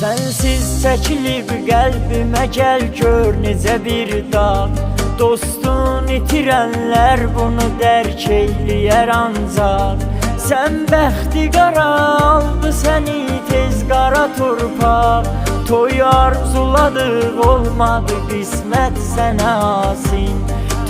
Sensiz çəkilib qəlbimə gəl gör necə bir dağ. Dostun itirənlər bunu dərk eyləyər ancaq. Sən bəxti qara aldı səni tez qara torpaq. Toy arzuladıq olmadı qismət sənə asin.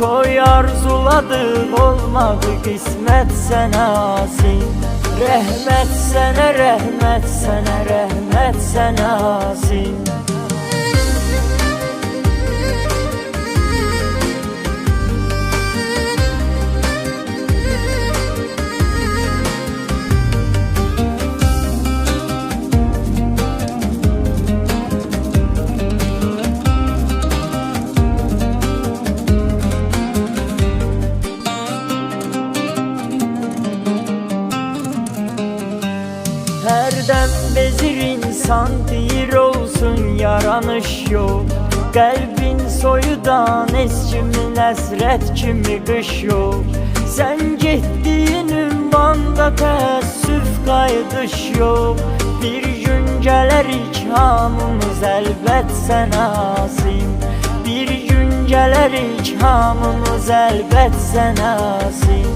Toy arzuladıq olmadı qismət sənə asin. Rəhmət sənə, rəhmət sənə, rəhmət sənə asin. Hərdən bezir insan deyir olsun yaranış yox. Qəlbin soyudan eskimin əsrət kimi qış yox. Sən getdiyin ünvanda təəssüf qayıdış yox. Bir gün gələrik hamımız əlbət sənə asin. Bir gün gələrik hamımız əlbət sənə asin.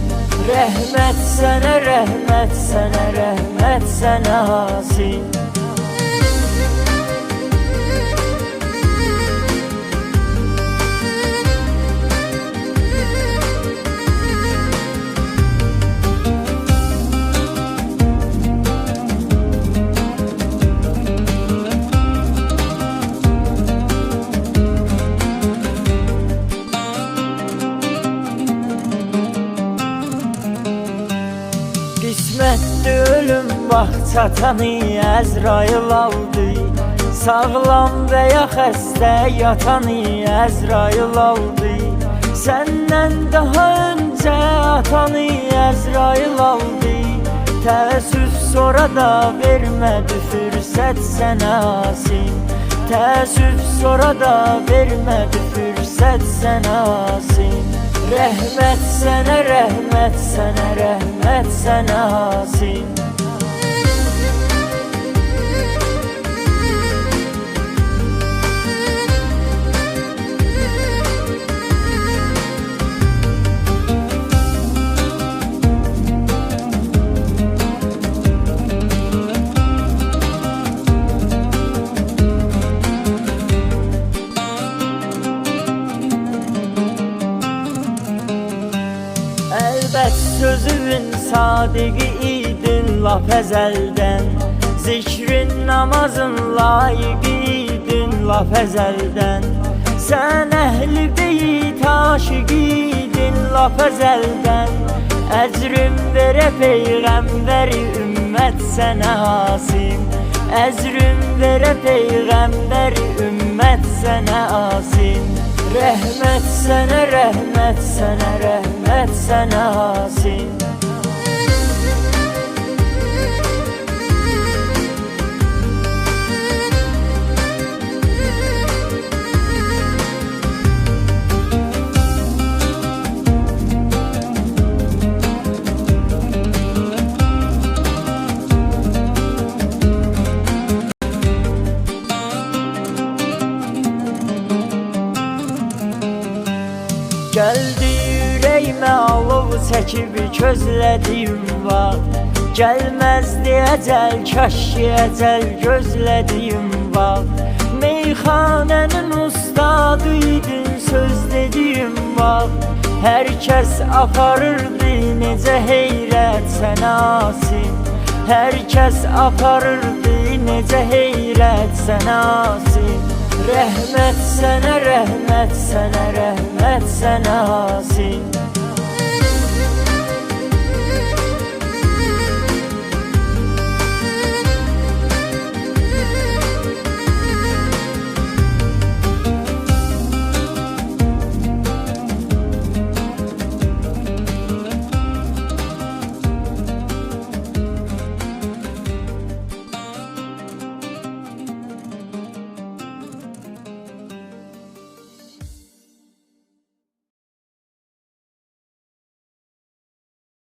Rəhmət sənə, rəhmət sənə, rəhmət sənə asin. Qismətdə ölüm vaxt çatanı Əzrail aldı. Sağlam və ya xəstə yatanı Əzrail aldı. Səndən daha öncə atanı Əzrail aldı. Təəssüf sonra da vermədi fürsət sənə asin. Təəssüf sonra da vermədi fürsət sənə asin. Rəhmət sənə, rəhmət sənə, rəhmət sənə asin. Əlbət sözün sadiqi idin lap əzəldən. Zikrin namazın layiqi idin lap əzəldən. Sən əhli beyt aşiqi idin lap əzəldən. Əcrim verə peyğəmbəri ümmət sənə asin. Əcrim verə peyğəmbəri ümmət sənə asin. Rəhmət sənə, rəhmət sənə, rəhmət sənə asin. Gəldi ürəyimə alov çəkib közlədiyim vaxt. Gəlməzdi əcəl, kaş ki əcəl gözlədiyim vaxt. Meyxanənin ustadı idin söz dediyim vaxt. Hər kəs aparırdı necə heyrət sənə asin. Hər kəs aparırdı necə heyrət sənə asin. Rəhmət sənə, rəhmət sənə, rəhmət sənə asin.